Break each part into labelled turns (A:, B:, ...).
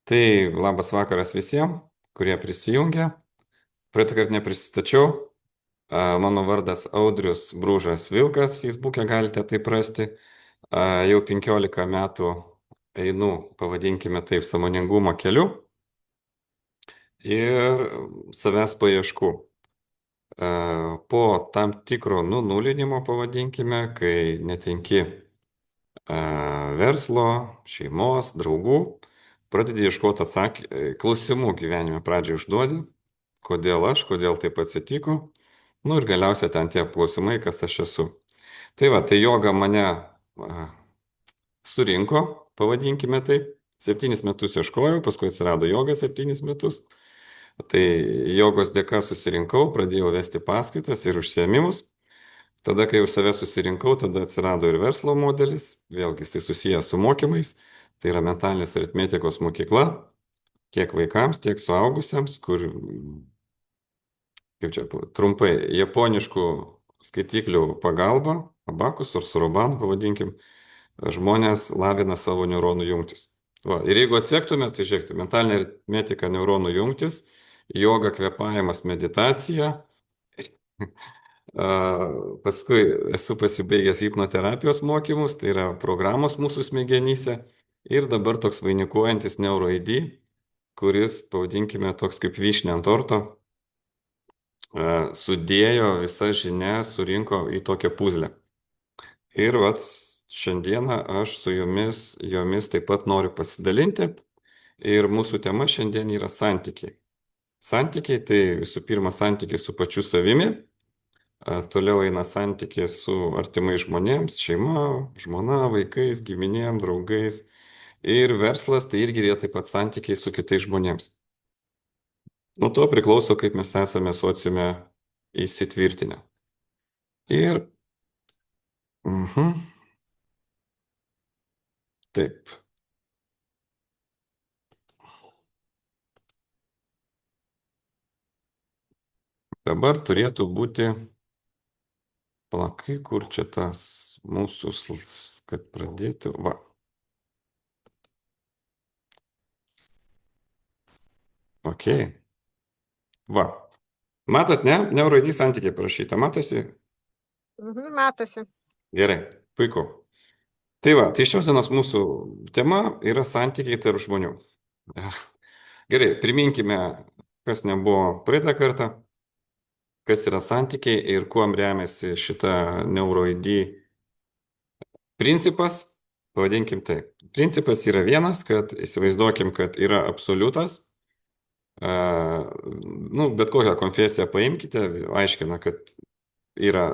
A: Tai labas vakaras visiems, kurie prisijungia. Praeitą kartą neprisistačiau. Mano vardas Audrius Brūžas Vilkas, Facebook'e galite tai rasti. Jau 15 metų einu, pavadinkime taip, sąmoningumo keliu ir savęs paieškų. Po tam tikro nunulinimo, pavadinkime, kai netinki verslo, šeimos, draugų, pradedi ieškoti klausimų gyvenime. Pradžiai užduodi, kodėl taip atsitiko. Nu ir galiausiai ten tie klausimai, kas aš esu. Tai va, tai joga mane surinko, pavadinkime taip. 7 metus ieškojau, paskui atsirado joga 7 metus. Tai jogos dėka susirinkau, pradėjau vesti paskaitas ir užsiėmimus. Tada, kai jau save susirinkau, tada atsirado ir verslo modelis, vėlgi jisai susijęs su mokymais, tai yra mentalinės aritmetikos mokykla, tiek vaikams, tiek suaugusiems, kur, kaip čia trumpai, japoniškų skaitiklių pagalba, abakus ar soroban, pavadinkim, žmonės lavina savo neuronų jungtis. Va, ir jeigu atsektume, tai žiūrėkite, mentalinė aritmetika neuronų jungtis, joga, kvėpavimas, meditacija. Paskui esu pasibaigęs hipnoterapijos mokymus, tai yra programos mūsų smegenyse. Ir dabar toks vainikuojantis NeuroID, kuris, pavadinkime, toks kaip vyšnė ant torto, sudėjo visas žinias, surinko į tokią puzlę. Ir vat šiandieną aš su jomis taip pat noriu pasidalinti. Ir mūsų tema šiandien yra santykiai. Santykiai tai visų pirma santykiai su pačiu savimi. Toliau eina santykiai su artimais žmonėms, šeima, žmona, vaikais, giminėm, draugais. Ir verslas tai irgi yra taip pat santykiai su kitais žmonėms. Nuo to priklauso, kaip mes esame sociume įsitvirtinę. Ir taip. Dabar turėtų būti plakai, kur čia tas mūsų, kad pradėtų. Va. Ok. Va. Matot, ne? NeuroID santykiai parašyta. Matosi?
B: Matosi.
A: Gerai. Puiku. Tai va, tai šios dienos mūsų tema yra santykiai tarp žmonių. Gerai, priminkime, kas nebuvo praeitą kartą, kas yra santykiai ir kuom remiasi šitą NeuroID principas. Pavadinkim tai. Principas yra vienas, kad įsivaizduokim, kad yra absoliutas. Bet kokią konfesiją paimkite, aiškina, kad yra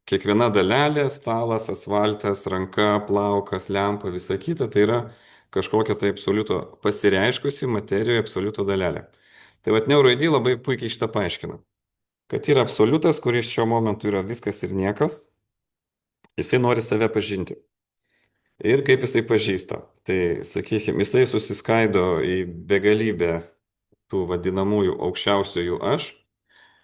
A: kiekviena dalelė, stalas, asfaltas, ranka, plaukas, lempa, visa kita, tai yra kažkokia tai absoliuto pasireiškusi materijoje absoliuto dalelė. Tai vat NeuroID labai puikiai šitą paaiškina, kad yra absoliutas, kuris šiuo momentu yra viskas ir niekas, jisai nori save pažinti. Ir kaip jisai pažįsta, tai sakykime, jisai susiskaido į begalybę tų vadinamųjų aukščiausiųjų aš.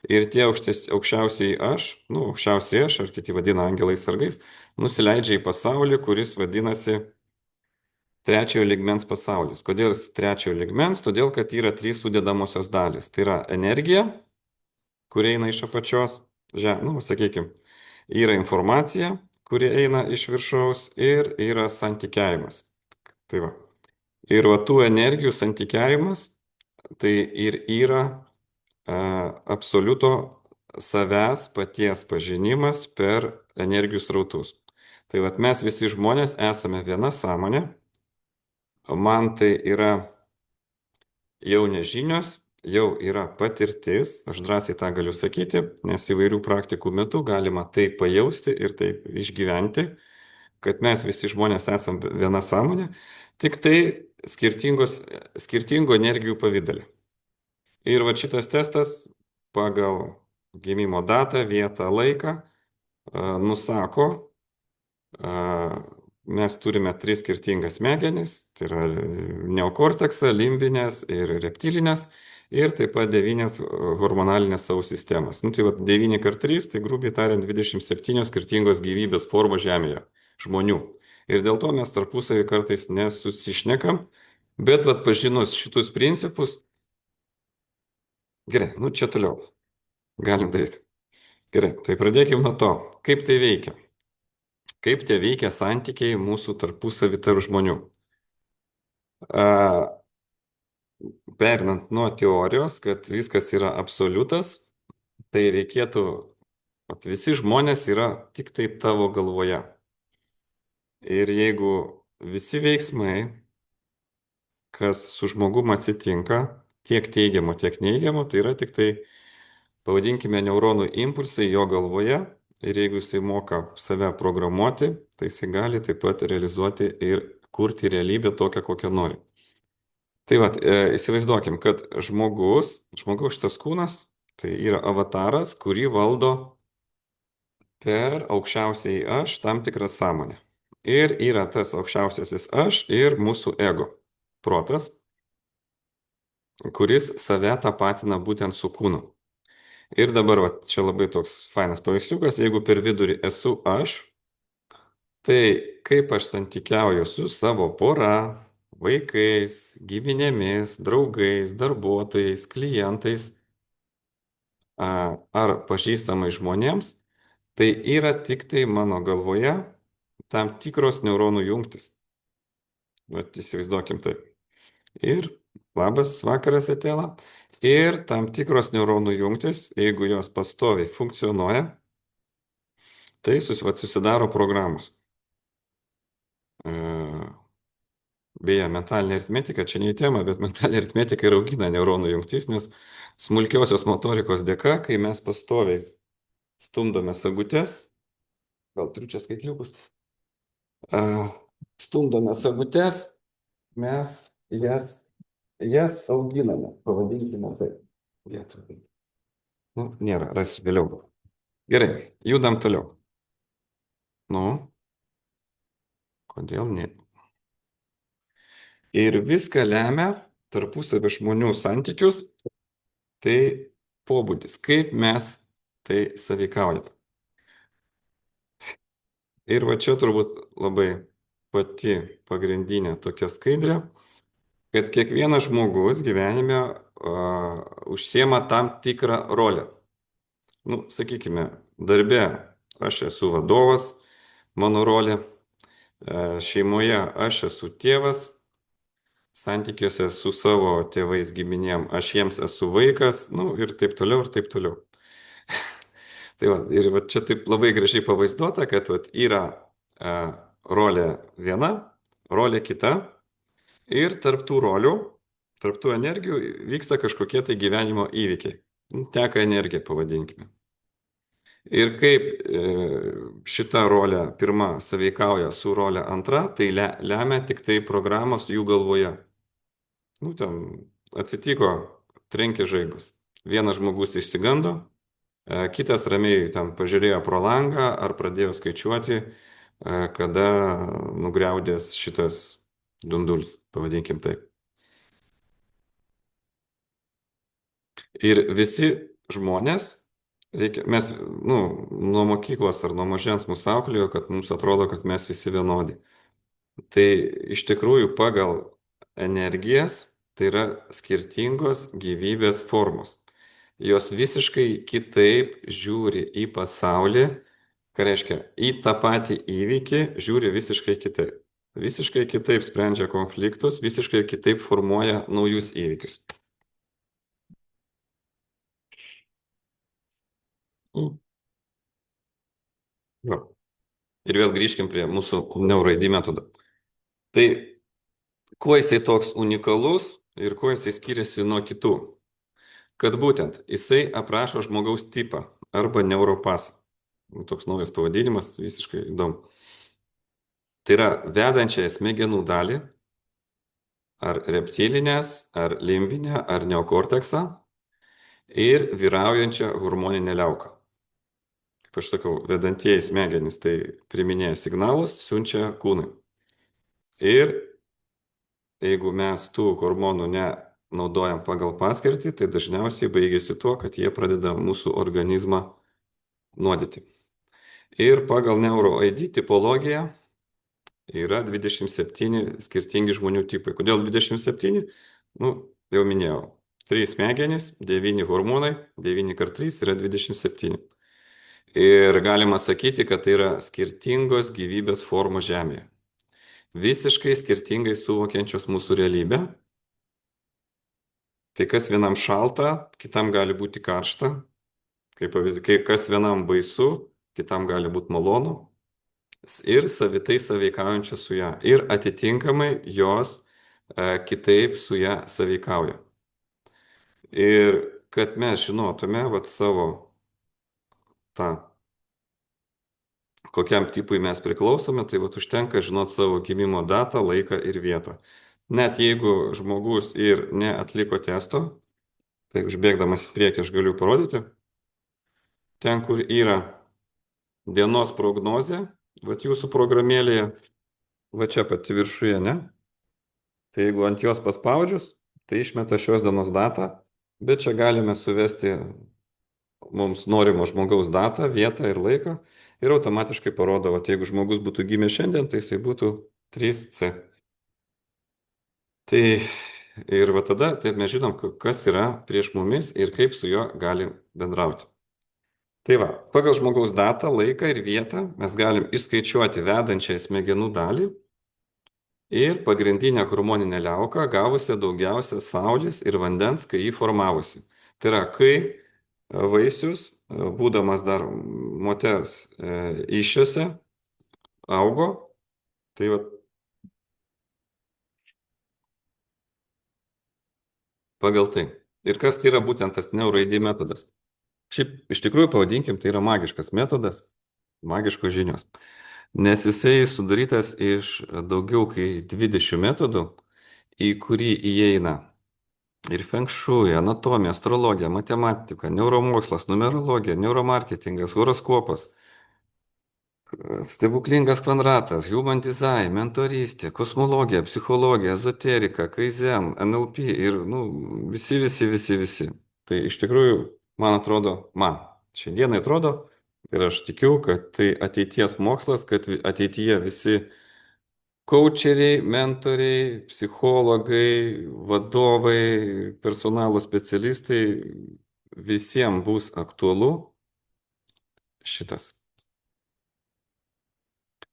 A: Ir tie aukščiausiai aš, aukščiausiai aš, ar kiti vadina angelais sargais, nusileidžia į pasaulį, kuris vadinasi trečiojo ligmens pasaulis. Kodėl trečiojo ligmens? Todėl, kad yra 3 sudedamosios dalis. Tai yra energija, kuri eina iš apačios, sakykime, yra informacija, kuri eina iš viršaus ir yra santykiavimas. Tai va. Ir va tų energijų santykiavimas, tai ir yra absoliuto savęs paties pažinimas per energijų srautus. Tai vat mes visi žmonės esame viena sąmonė. Man tai yra jau nežinios, jau yra patirtis, aš drąsiai tą galiu sakyti, nes įvairių praktikų metu galima tai pajausti ir taip išgyventi, kad mes visi žmonės esame viena sąmonė, tik tai skirtingų energijų pavidalė. Ir va šitas testas pagal gimimo datą, vietą, laiką nusako, mes turime 3 skirtingas smegenis, tai yra neokorteksą, limbinės ir reptilinės, ir taip pat 9 hormonalinės savo sistemas. Tai va 9 x 3, tai grubiai tariant 27 skirtingos gyvybės formos Žemėje, žmonių. Ir dėl to mes tarpusavį kartais nesusišnekam, Bet vat pažinus šitus principus, gerai, nu čia toliau galim daryti. Gerai, tai pradėkime nuo to, kaip tai veikia. Kaip tie veikia santykiai mūsų tarpusavį tarp žmonių. A, Perinant nuo teorijos, kad viskas yra absoliutas, tai reikėtų, kad visi žmonės yra tik tai tavo galvoje. Ir jeigu visi veiksmai, kas su žmogum atsitinka, tiek teigiamo, tiek neigiamo, tai yra tik tai, pavadinkime, neuronų impulsai jo galvoje. Ir jeigu jisai moka save programuoti, tai jisai gali taip pat realizuoti ir kurti realybę tokią, kokią nori. Tai vat, įsivaizduokim, kad žmogaus šitas kūnas, tai yra avataras, kurį valdo per aukščiausiai aš tam tikrą sąmonę. Ir yra tas aukščiausiasis aš ir mūsų ego, protas, kuris save tapatina būtent su kūnu. Ir dabar, vat, čia labai toks fainas paveiksliukas, jeigu per vidurį esu aš, tai kaip aš santykiauju su savo pora, vaikais, giminėmis, draugais, darbuotojais, klientais ar pažįstamai žmonėms, tai yra tik tai mano galvoje tam tikros neuronų jungtis. Vat įsivaizduokim tai. Ir labas vakaras, Etela. Ir tam tikros neuronų jungtis, jeigu jos pastoviai funkcionuoja, tai susidaro programos. Beje, mentalinė aritmetika, čia ne į temą, bet mentalinė aritmetika ir augina neuronų jungtis, nes smulkiosios motorikos dėka, kai mes pastoviai stumdome sagutes, gal turiu čia skaitliukus, stumdome sagutes, mes jas auginame, pavadinkime taip. Nu, nėra, rasiu vėliau. Gerai, judam toliau. Nu, kodėl ne? Ir viską lemia tarpusavio žmonių santykius, tai pobūdis, kaip mes tai sąveikaujam. Ir va čia turbūt labai pati pagrindinė tokia skaidrė, kad kiekvienas žmogus gyvenime užsiema tam tikrą rolę. Nu, sakykime, darbe aš esu vadovas, mano rolė, šeimoje aš esu tėvas, santykiuose su savo tėvais giminėm aš jiems esu vaikas, nu ir taip toliau, ir taip toliau. Tai va, ir va, čia taip labai gražiai pavaizduota, kad va, yra rolė viena, rolė kita ir tarptų rolių, tarptų energijų vyksta kažkokie tai gyvenimo įvykiai. Nu, teka energija, pavadinkime. Ir kaip šita rolė pirma sąveikauja su rolė antra, tai lemia tik tai programos jų galvoje. Nu, ten atsitiko, trenkė žaibas. Vienas žmogus išsigando, kitas ramiai ten pažiūrėjo pro langą ar pradėjo skaičiuoti, kada nugriaudės šitas dundulis, pavadinkim taip. Ir visi žmonės, mes, nu, nuo mokyklos ar nuo mažens mūsų auklėjo, kad mums atrodo, kad mes visi vienodi. Tai iš tikrųjų pagal energijas tai yra skirtingos gyvybės formos. Jos visiškai kitaip žiūri į pasaulį, ką reiškia, į tą patį įvykį žiūri visiškai kitaip. Visiškai kitaip sprendžia konfliktus, visiškai kitaip formuoja naujus įvykius. Jo. Ir vėl grįžkim prie mūsų neuroID metodo. Tai kuo jisai toks unikalus ir kuo jisai skiriasi nuo kitų? Kad būtent jisai aprašo žmogaus tipą arba neuropasą. Toks naujas pavadinimas, visiškai įdomu. Tai yra vedančiąją smegenų dalį, ar reptilinės, ar limbinę, ar neokorteksą ir vyraujančią hormoninę liauką. Kaip aš sakau, vedantieji smegenys tai priminėja signalus, siunčia kūnui. Ir jeigu mes tų hormonų nenaudojam pagal paskirtį, tai dažniausiai baigėsi tuo, kad jie pradeda mūsų organizmą nuodyti. Ir pagal neuroID tipologiją yra 27 skirtingi žmonių tipai. Kodėl 27? Nu, jau minėjau. 3 smegenys, 9 hormonai, 9 kart 3 yra 27. Ir galima sakyti, kad tai yra skirtingos gyvybės formos Žemėje. Visiškai skirtingai suvokiančios mūsų realybę. Tai kas vienam šalta, kitam gali būti karšta. Kaip pavyzdys, kas vienam baisu, kitam gali būti malonu. Ir savitai sąveikaujančios su ją. Ir atitinkamai jos kitaip su ją sąveikauja. Ir kad mes žinotume vat, savo tą, kokiam tipui mes priklausome, tai vat, užtenka žinoti savo gimimo datą, laiką ir vietą. Net jeigu žmogus ir neatliko testo, tai užbėgdamas į priekį aš galiu parodyti, ten, kur yra dienos prognozė, vat jūsų programėlėje, va čia pati viršuje, ne? Tai jeigu ant jos paspaudžius, tai išmeta šios dienos datą, bet čia galime suvesti mums norimo žmogaus datą, vietą ir laiką ir automatiškai parodo, kad jeigu žmogus būtų gimęs šiandien, tai jisai būtų 3C. Tai ir va tada taip mes žinom, kas yra prieš mumis ir kaip su juo gali bendrauti. Tai va, pagal žmogaus datą, laiką ir vietą mes galim išskaičiuoti vedančią smegenų dalį ir pagrindinę hormoninę liauką, gavusią daugiausia saulės ir vandens, kai jį formavusi. Tai yra, kai vaisius, būdamas dar moters iššiose, augo, tai va, pagal tai. Ir kas tai yra būtent tas neuroid metodas? Šiaip iš tikrųjų pavadinkim, tai yra magiškas metodas, magiškos žinios. Nes jisai sudarytas iš daugiau kaip 20 metodų, į kurį įeina ir feng shui, anatomija, astrologija, matematika, neuromokslas, numerologija, neuromarketingas, horoskopas, stebuklingas kvadratas, human design, mentorystė, kosmologija, psichologija, ezoterika, kaizen, NLP ir nu, visi. Tai iš tikrųjų, man atrodo, šiandienai atrodo ir aš tikiu, kad tai ateities mokslas, kad ateityje visi Koučeriai, mentoriai, psichologai, vadovai, personalo specialistai, visiems bus aktualu šitas.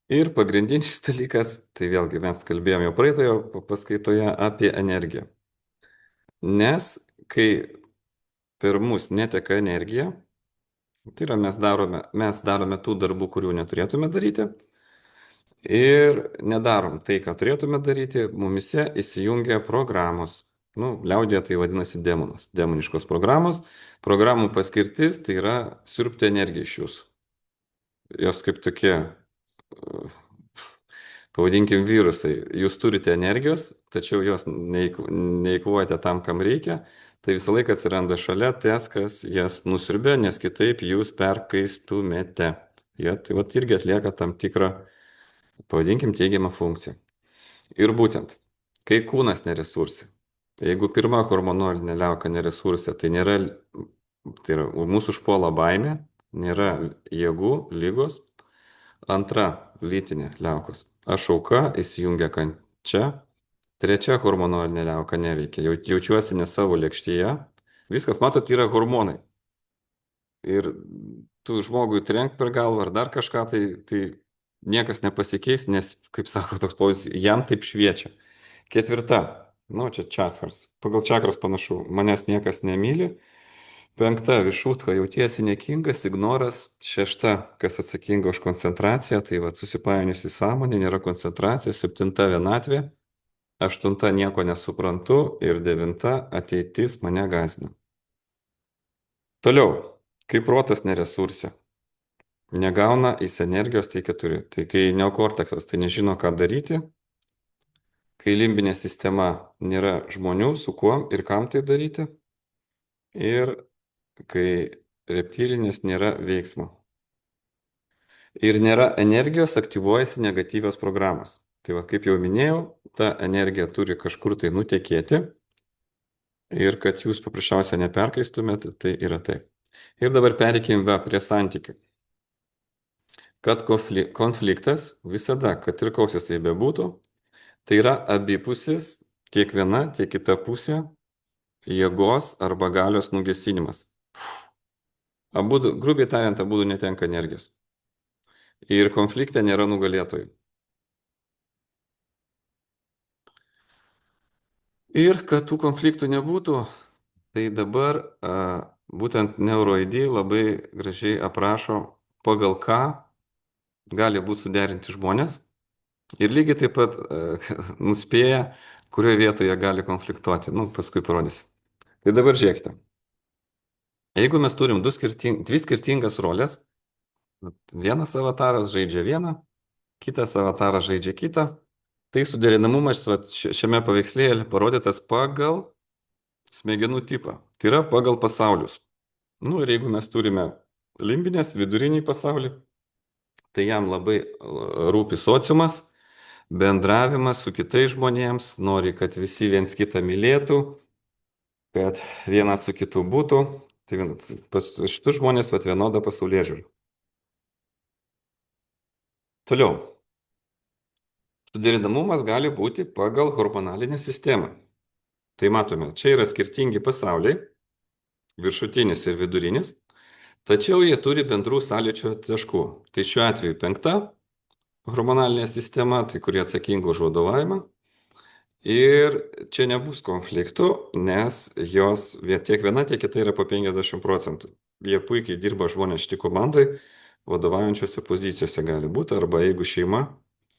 A: Ir pagrindinis dalykas, tai vėlgi mes kalbėjome jau praeitoje paskaitoje apie energiją. Nes kai per mus neteka energija, tai yra mes darome tų darbų, kurių neturėtume daryti, ir nedarom tai, ką turėtume daryti, mumise įsijungia programos. Nu, liaudėje tai vadinasi demonas, demoniškos programos. Programų paskirtis tai yra siurbti energiją iš jūsų. Jos kaip tokie, pavadinkim, virusai. Jūs turite energijos, tačiau jos neįkvojate tam, kam reikia. Tai visą laiką atsiranda šalia tas, kas jas nusiurbė, nes kitaip jūs perkaistumėte. Jie tai vat irgi atlieka tam tikrą, pavadinkim, teigiamą funkciją. Ir būtent, kai kūnas neresursė, jeigu pirma hormonalinė liauka neresursė, tai yra mūsų užpuola baimė, nėra jėgų, lygos. Antra, lytinė liaukos. Aš auka, įsijungia kančia. Trečia, hormonalinė liauka neveikia. Jaučiuosi ne savo lėkštėje. Viskas, matot, yra hormonai. Ir tu žmogui trenk per galvą ar dar kažką, tai niekas nepasikeis, nes, kaip sako toks pavyzdys, jam taip šviečia. Ketvirta, nu čia čakras. Pagal čakras panašu, manęs niekas nemyli. Penkta, višūtka, jautiesi nekingas, ignoras. Šešta, kas atsakinga už koncentraciją, tai va susipainiusi sąmonė, nėra koncentracijos. Septinta, vienatvė. Aštunta, nieko nesuprantu. Ir devinta, ateitis mane gąsdina. Toliau, kai protas neresursė, negauna jis energijos, tai keturi. Tai kai neokorteksas tai nežino, ką daryti, kai limbinė sistema nėra žmonių, su kuo ir kam tai daryti, ir kai reptilinės nėra veiksmo. Ir nėra energijos, aktyvuojasi negatyvios programos. Tai va, kaip jau minėjau, ta energija turi kažkur tai nutekėti ir kad jūs paprasčiausiai neperkaistumėte, tai yra taip. Ir dabar pereikim prie santykių. kad konfliktas visada, kad ir koks jisai bebūtų, tai yra abipusis tiek viena, tiek kita pusė jėgos arba galios nugesinimas. Abudu, grubiai tariant, abudu netenka energijos. Ir konflikte nėra nugalėtojų. Ir kad tų konfliktų nebūtų, tai dabar būtent NeuroID labai gražiai aprašo, pagal ką gali būti suderinti žmonės ir lygiai taip pat nuspėja, kurioje vietoje gali konfliktuoti. Nu, paskui parodysiu. Tai dabar žiūrėkite. Jeigu mes turim dvi skirtingas rolės, vienas avataras žaidžia vieną, kitas avataras žaidžia kitą, tai suderinamumas šiame paveikslėje parodytas pagal smegenų tipą. Tai yra pagal pasaulius. Nu ir jeigu mes turime limbinės, vidurinį pasaulį, tai jam labai rūpi sociumas, bendravimas su kitais žmonėms, nori, kad visi viens kitą mylėtų, kad vienas su kitu būtų. Tai pas šitus žmonės vienoda pasaulyje žiūri. Toliau. Suderinamumas gali būti pagal hormonalinę sistemą. Tai matome, čia yra skirtingi pasauliai, viršutinis ir vidurinis, tačiau jie turi bendrų sąlyčio taškų. Tai šiuo atveju 5 hormonalinė sistema, tai kurie atsakinga už vadovavimą. Ir čia nebus konfliktų, nes jos tiek viena, tiek kita yra po 50%. Jie puikiai dirba žmonės šitai komandai, vadovaujančiose pozicijose gali būti, arba jeigu šeima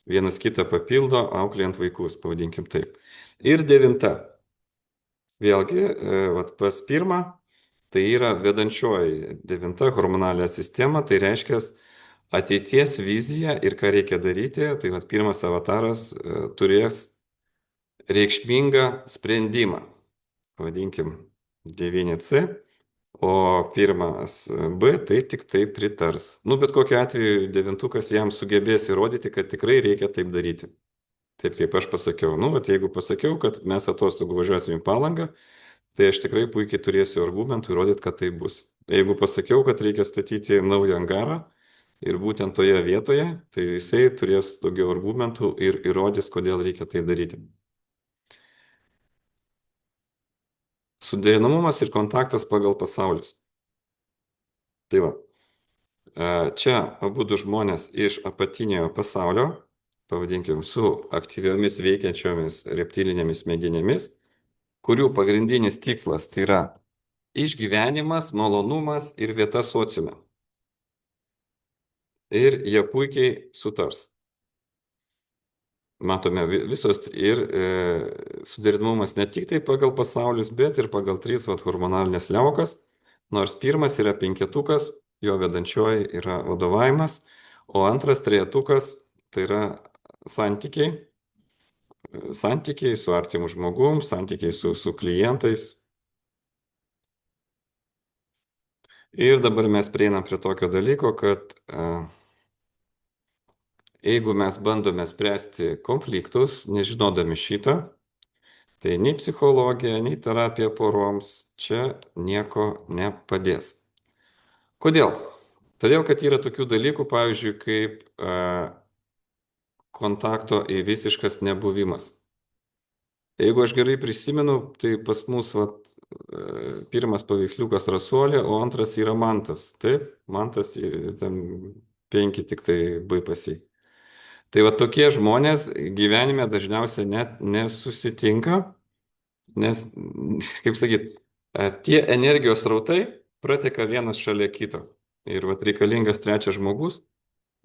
A: vienas kitą papildo, auklėjant vaikus, pavadinkim taip. Ir 9. Vėlgi, pas 1, tai yra vedančioji 9 hormonalinė sistema, tai reiškia ateities vizija ir ką reikia daryti, tai 1 avataras turės reikšmingą sprendimą, pavadinkim 9C, o 1B tai tik tai pritars. Nu, bet kokiu atveju 9 jam sugebės įrodyti, kad tikrai reikia taip daryti. Taip kaip aš pasakiau. Nu, bet jeigu pasakiau, kad mes atostogų važiuosim į Palangą, tai aš tikrai puikiai turėsiu argumentų įrodyti, kad tai bus. Jeigu pasakiau, kad reikia statyti naują angarą ir būtent toje vietoje, tai jisai turės daugiau argumentų ir įrodys, kodėl reikia tai daryti. Suderinamumas ir kontaktas pagal pasaulius. Tai va, čia abudu žmonės iš apatinio pasaulio, pavadinkim, su aktyviomis veikiančiomis reptilinėmis smegenimis, kurių pagrindinis tikslas tai yra išgyvenimas, malonumas ir vieta sociume. Ir jie puikiai sutars. Matome visos ir suderinamumas ne tik tai pagal pasaulius, bet ir pagal 3 hormonalinės liaukas, nors 1 yra 5, jo vedančioji yra vadovavimas, o 2 3 tai yra santykiai su artimu žmogum, santykiai su klientais. Ir dabar mes prieinam prie tokio dalyko, kad jeigu mes bandome spręsti konfliktus, nežinodami šitą, tai nei psichologija, nei terapija poroms čia nieko nepadės. Kodėl? Todėl, kad yra tokių dalykų, pavyzdžiui, kaip kontakto į visiškas nebuvimas. Jeigu aš gerai prisimenu, tai pas mus 1 paveiksliukas rasuolė, o 2 yra mantas. Taip, mantas ten 5 tik tai baipasi. Tai tokie žmonės gyvenime dažniausiai net nesusitinka, nes, kaip sakyt, tie energijos rautai prateka vienas šalia kito. Ir reikalingas 3 žmogus,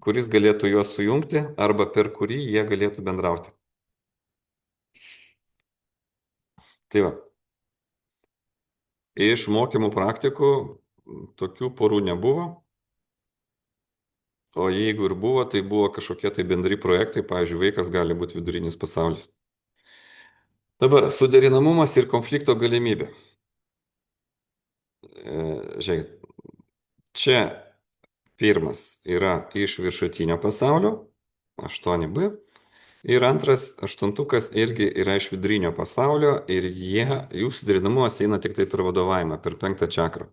A: kuris galėtų juos sujungti arba per kurį jie galėtų bendrauti. Tai va. Iš mokymų praktikų tokių porų nebuvo. O jeigu ir buvo, tai buvo kažkokie tai bendri projektai, pavyzdžiui, vaikas gali būti vidurinis pasaulis. Dabar suderinamumas ir konflikto galimybė. Žiūrėk, čia 1 yra iš viršutinio pasaulio, 8B, ir 2 8 irgi yra iš vidurinio pasaulio ir jų suderinamumas eina tik tai per vadovavimą, per 5 čakrą.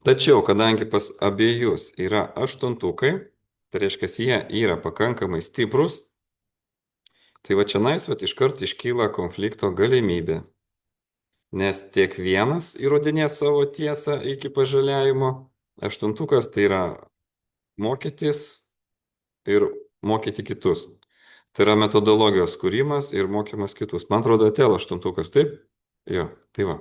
A: Tačiau, kadangi pas abiejus yra 8, tai reiškia, jie yra pakankamai stiprus, tai va čia nais, va iškart iškyla konflikto galimybė. Nes tiek vienas įrodinės savo tiesą iki pažaliavimo, aštuntukas tai yra mokytis ir mokyti kitus. Tai yra metodologijos kūrimas ir mokymas kitus. Man atrodo, atėjo aštuntukas, taip? Jo, tai va.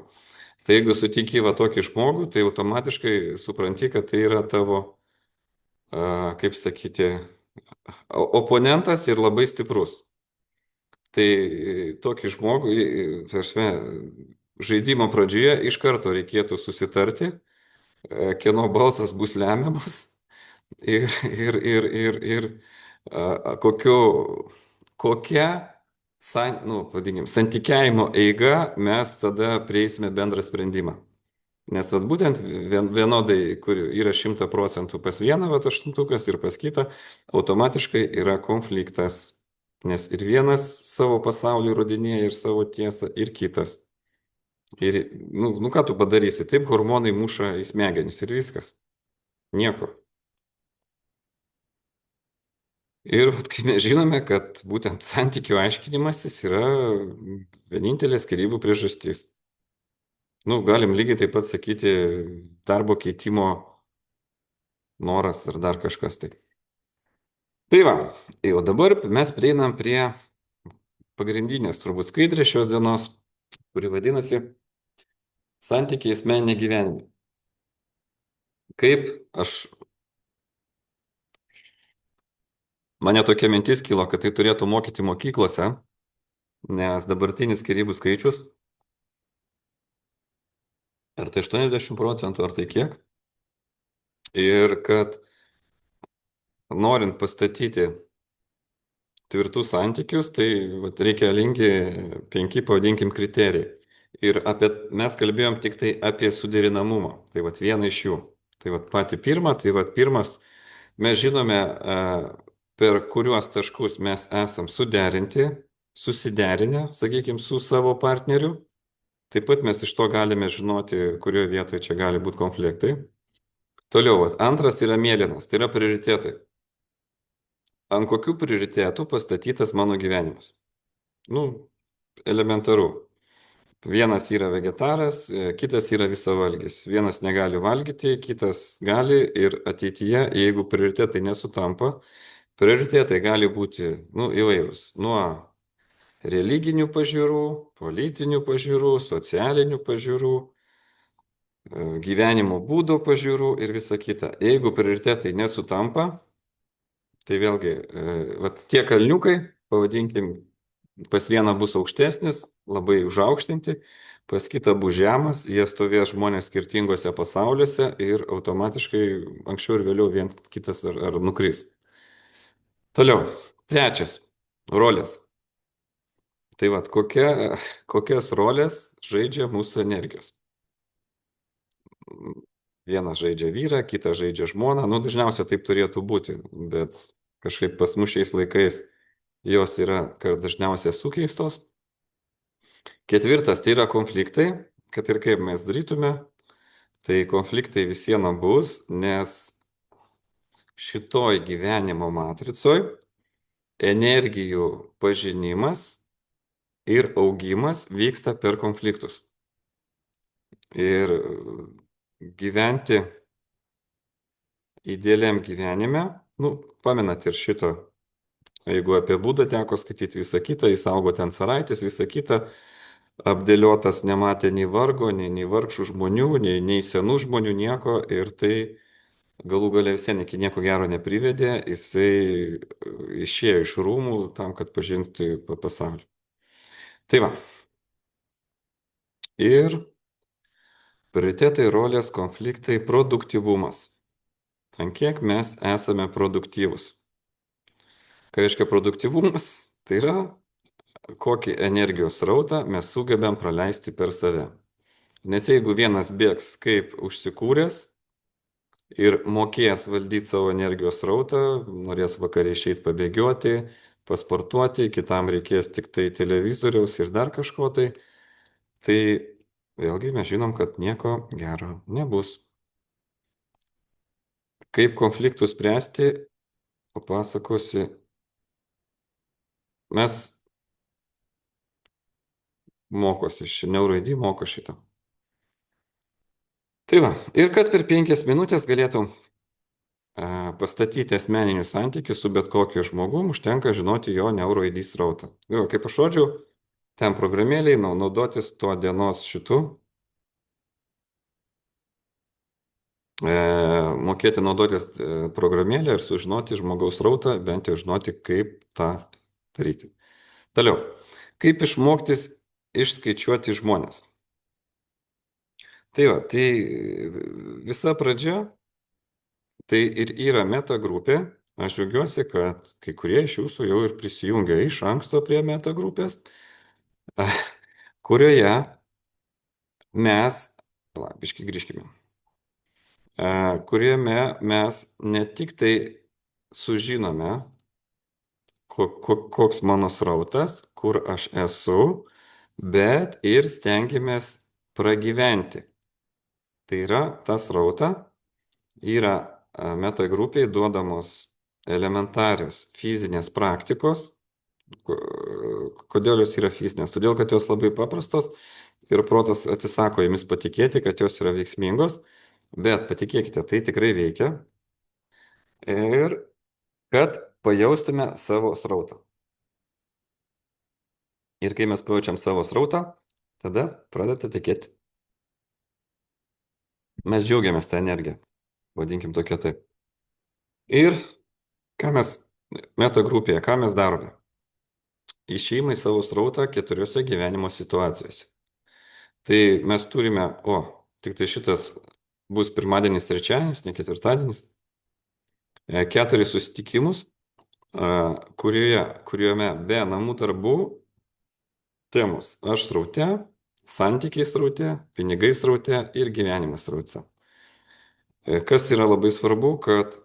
A: Tai jeigu sutinki va tokį žmogų, tai automatiškai supranti, kad tai yra tavo, kaip sakyti, oponentas ir labai stiprus. Tai tokį žmogų, tarsi, žaidimo pradžioje iš karto reikėtų susitarti, kieno balsas bus lemiamas ir kokia, vadinkim, santykiavimo eiga mes tada prieisime bendrą sprendimą. Nes vat, būtent vienodai, kur yra 100% pas vieną, vat, aštuntukas ir pas kitą, automatiškai yra konfliktas. Nes ir vienas savo pasaulį įrodinėja ir savo tiesą, ir kitas. Ir, ką tu padarysi? Taip hormonai muša į smegenis ir viskas. Nieko. Ir vat, kaip mes žinome, kad būtent santykių aiškinimasis yra vienintelė skyrybų priežastis. Galim lygiai taip pat sakyti darbo keitimo noras ar dar kažkas tai. Tai va, o dabar mes prieinam prie pagrindinės turbūt skaidrės šios dienos, kuri vadinasi santykiai asmeninė gyvenime. Kaip mane tokia mintis kilo, kad tai turėtų mokyti mokyklose, nes dabartinis skyrybų skaičius, ar tai 80%, ar tai kiek, ir kad norint pastatyti tvirtus santykius, tai vat, reikalingi 5, pavadinkim, kriterijai. Ir mes kalbėjom tik tai apie suderinamumą. Tai vat vieną iš jų. Tai vat patį pirmą, tai vat pirmas, mes žinome, per kuriuos taškus mes esam suderinti, susiderinę, sakykime, su savo partneriu. Taip pat mes iš to galime žinoti, kurioje vietoje čia gali būti konfliktai. Toliau, vat, antras yra mėlynas, tai yra prioritetai. Ant kokių prioritėtų pastatytas mano gyvenimas? Elementaru. Vienas yra vegetaras, kitas yra visavalgis. Vienas negali valgyti, kitas gali ir ateityje, jeigu prioritetai nesutampa, prioritetai gali būti įvairūs. Nuo religinių pažiūrų, politinių pažiūrų, socialinių pažiūrų, gyvenimo būdo pažiūrų ir visa kita. Jeigu prioritetai nesutampa, tai vėlgi, vat tie kalniukai, pavadinkim, pas vieną bus aukštesnis, labai užaukštinti, pas kitą bus žemas, jie stovės žmonės skirtingose pasauliuose ir automatiškai anksčiau ir vėliau vienas kitas ar nukris. Toliau, trečias, rolės. Tai vat, kokias rolės žaidžia mūsų energijos? Vienas žaidžia vyrą, kitas žaidžia žmoną. Dažniausiai taip turėtų būti, bet kažkaip pas mus šiais laikais jos yra dažniausiai sukeistos. Ketvirtas tai yra konfliktai, kad ir kaip mes darytume, tai konfliktai vis viena bus, nes šitoj gyvenimo matricoj energijų pažinimas ir augimas vyksta per konfliktus. Ir gyventi idealiam gyvenime, pamenat ir šito, jeigu apie Budą teko skaityti visą kitą, jis augo ten caraitis, visą kitą, apdėliotas, nematė nei vargo, nei vargšų žmonių, nei senų žmonių, nieko, ir tai galų galia visien iki nieko gero neprivedė, jisai išėjo iš rūmų tam, kad pažintų pasaulį. Tai va. Ir prioritetai, rolės, konfliktai, produktyvumas. Ant kiek mes esame produktyvus. Ką reiškia produktyvumas? Tai yra, kokį energijos rautą mes sugebėm praleisti per save. Nes jeigu vienas bėgs kaip užsikūręs ir mokės valdyti savo energijos rautą, norės vakarį išeiti pabėgioti, pasportuoti, kitam reikės tik tai televizoriaus ir dar kažko tai vėlgi mes žinom, kad nieko gero nebus. Kaip konfliktų spręsti? papasakosi. Mes mokosi, neuroidy moko šitą. Tai va, ir kad per 5 minutės galėtum pastatyti asmeninius santykius su bet kokiu žmogum, užtenka žinoti jo neuroidy srautą. Jo, kaip aš rodžiau, ten programėliai naudotis tuo dienos šitu, mokėti naudotis programėlę ir sužinoti žmogaus srautą, bent jau žinoti, kaip tą daryti. Toliau, kaip išmoktis išskaičiuoti žmonės. Tai va, tai visa pradžia, tai ir yra meta grupė. Aš džiaugiuosi, kad kai kurie iš jūsų jau ir prisijungia iš anksto prie meta grupės, kurioje mes, biškai grįžkime, kuriame mes ne tik tai sužinome, koks mano srautas, kur aš esu, bet ir stengiamės pragyventi. Tai yra, ta srauta yra meta grupiai duodamos elementarios fizinės praktikos. Kodėl jos yra fizinės? Todėl, kad jos labai paprastos ir protas atsisako jomis patikėti, kad jos yra veiksmingos, bet patikėkite, tai tikrai veikia. Ir kad pajaustume savo srautą. Ir kai mes pajaučiam savo srautą, tada pradedate tikėti. Mes džiaugiamės tą energiją, vadinkim tokia taip. Ir ką mes, meta grupėje, ką mes darome? Išėjimai savo srautą 4 gyvenimo situacijose. Tai mes turime, tik tai šitas bus pirmadienis, trečiadienis, ne ketvirtadienis, 4 susitikimus, kuriuome be namų darbų temos aš sraute, santykiai sraute, pinigai sraute ir gyvenimas sraute. Kas yra labai svarbu, kad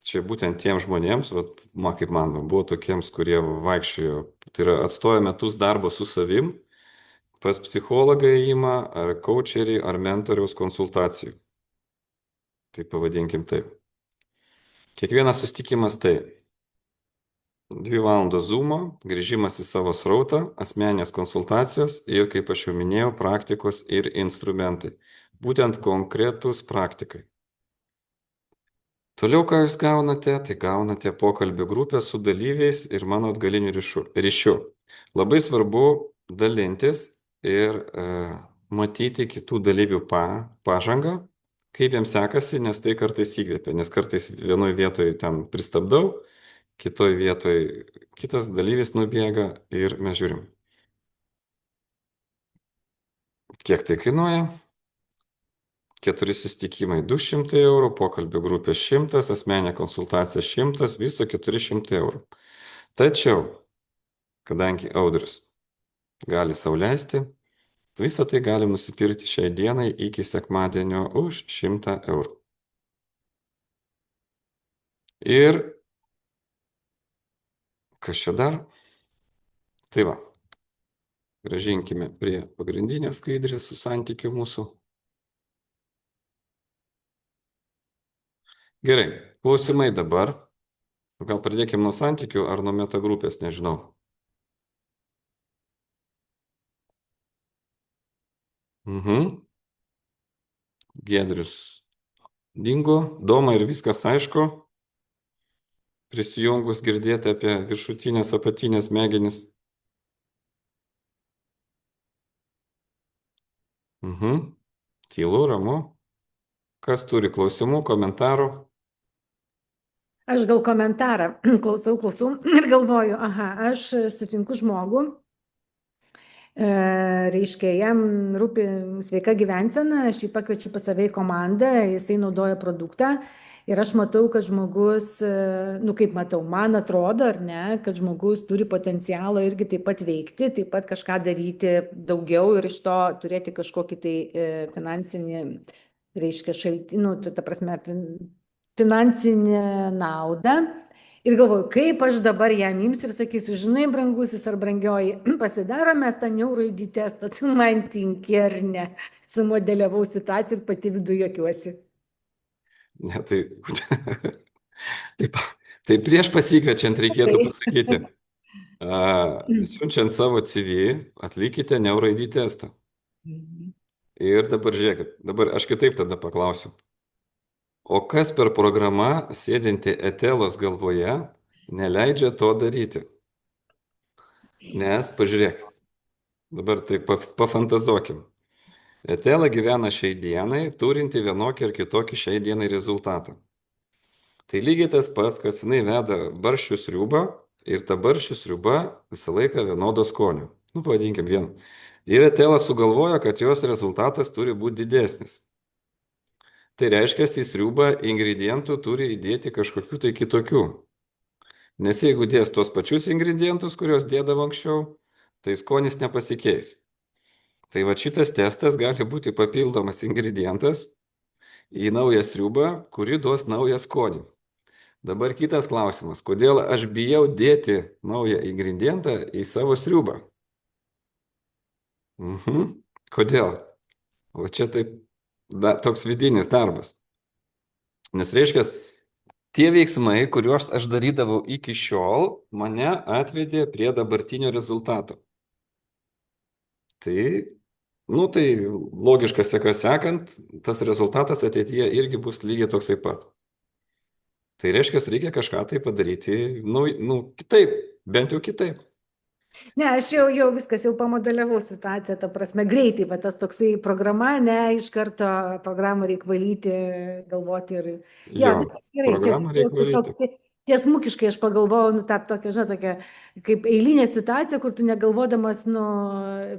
A: čia būtent tiems žmonėms, kaip man buvo tokiems, kurie vaikščiojo, tai yra atstojo metus darbo su savim, pas psichologą įima, ar coacherį, ar mentoriaus konsultacijų. Tai pavadinkim taip. Kiekvienas susitikimas tai 2 valandos zoomo, grįžimas į savo srautą, asmeninės konsultacijos ir, kaip aš jau minėjau, praktikos ir instrumentai. Būtent konkretūs praktikai. Toliau, ką jūs gaunate, tai gaunate pokalbių grupę su dalyviais ir mano atgaliniu ryšiu. Labai svarbu dalintis ir matyti kitų dalyvių pažangą, kaip jiems sekasi, nes tai kartais įkvėpia, nes kartais vienoje vietoje ten pristabdau, kitoje vietoje kitas dalyvis nubėga ir mes žiūrim. Kiek tai kainuoja? 4 susitikimai 200 eurų, pokalbio grupė 100, asmeninė konsultacija 100, viso 400 eurų. Tačiau, kadangi Audrius gali sau leisti, visą tai galim nusipirkti šiai dienai iki sekmadienio už 100 eurų. Ir kas čia dar? Tai va, grąžinkime prie pagrindinės skaidrės su santykiu mūsų. Gerai, klausimai dabar. Gal pradėkime nuo santykių ar nuo meta grupės, nežinau. Giedrius dingo, Doma ir viskas aišku. Prisijungus girdėti apie viršutinės apatinės smegenis. Tylu, ramu. Kas turi klausimų, komentarų?
C: Aš gal komentarą klausau ir galvoju, aš sutinku žmogų, reiškia, jam rūpi sveika gyvensena, aš jį pakviečiu pas save į komandą, jisai naudoja produktą ir aš matau, kad žmogus, kaip matau, man atrodo, ar ne, kad žmogus turi potencialą irgi taip pat veikti, taip pat kažką daryti daugiau ir iš to turėti kažkokį tai finansinį, reiškia, ta prasme, finansinę naudą. Ir galvoju, kaip aš dabar jam imsiu ir sakysiu, žinai, brangusis ar brangioji, pasidarom mes tą neuroidį testą, tu man tinki ar ne. Sumodeliavau situaciją ir pati viduje juokiuosi.
A: Ne, tai Taip, tai prieš pasikviečiant reikėtų
C: Tai.
A: pasakyti, siunčiant savo CV, atlikite neuraidį testą.
C: Mhm.
A: Ir dabar žiūrėkit, dabar aš kitaip tada paklausiu. O kas per programa sėdinti Etelos galvoje neleidžia to daryti? Nes, pažiūrėk, dabar tai pafantazuokim. Etela gyvena šiai dienai, turinti vienokį ar kitokį šiai dienai rezultatą. Tai lygiai tas pats, kad jinai veda barščių sriubą ir ta barščių sriuba visą laiką vienodo skonio. Nu, pavadinkim vieną. Ir Etela sugalvojo, kad jos rezultatas turi būti didesnis. Tai reiškia, į sriubą ingredientų turi įdėti kažkokių tai kitokių. Nes jeigu dės tos pačius ingredientus, kuriuos dėdavo anksčiau, tai skonis nepasikeis. Tai va šitas testas gali būti papildomas ingredientas į naują sriubą, kuri duos naują skonį. Dabar kitas klausimas. Kodėl aš bijau dėti naują ingredientą į savo sriubą? Kodėl? O čia taip toks vidinis darbas. Nes reiškia, tie veiksmai, kuriuos aš darydavau iki šiol, mane atvedė prie dabartinio rezultato. Tai logiška seka sekant, tas rezultatas ateityje irgi bus lygiai toksai pat. Tai reiškia, reikia kažką tai padaryti, kitaip, bent jau kitaip.
C: Ne, aš jau viskas, jau pamodeliavau situaciją, ta prasme, greitai, va tas toksai programa, ne, iš karto programą reikia valyti, galvoti ir, jo,
A: Jo,
C: viskas gerai, čia
A: programą reikia valyti.
C: tiesmukiškai aš pagalvojau, tokia, žinai, tokia kaip eilinė situacija, kur tu negalvodamas,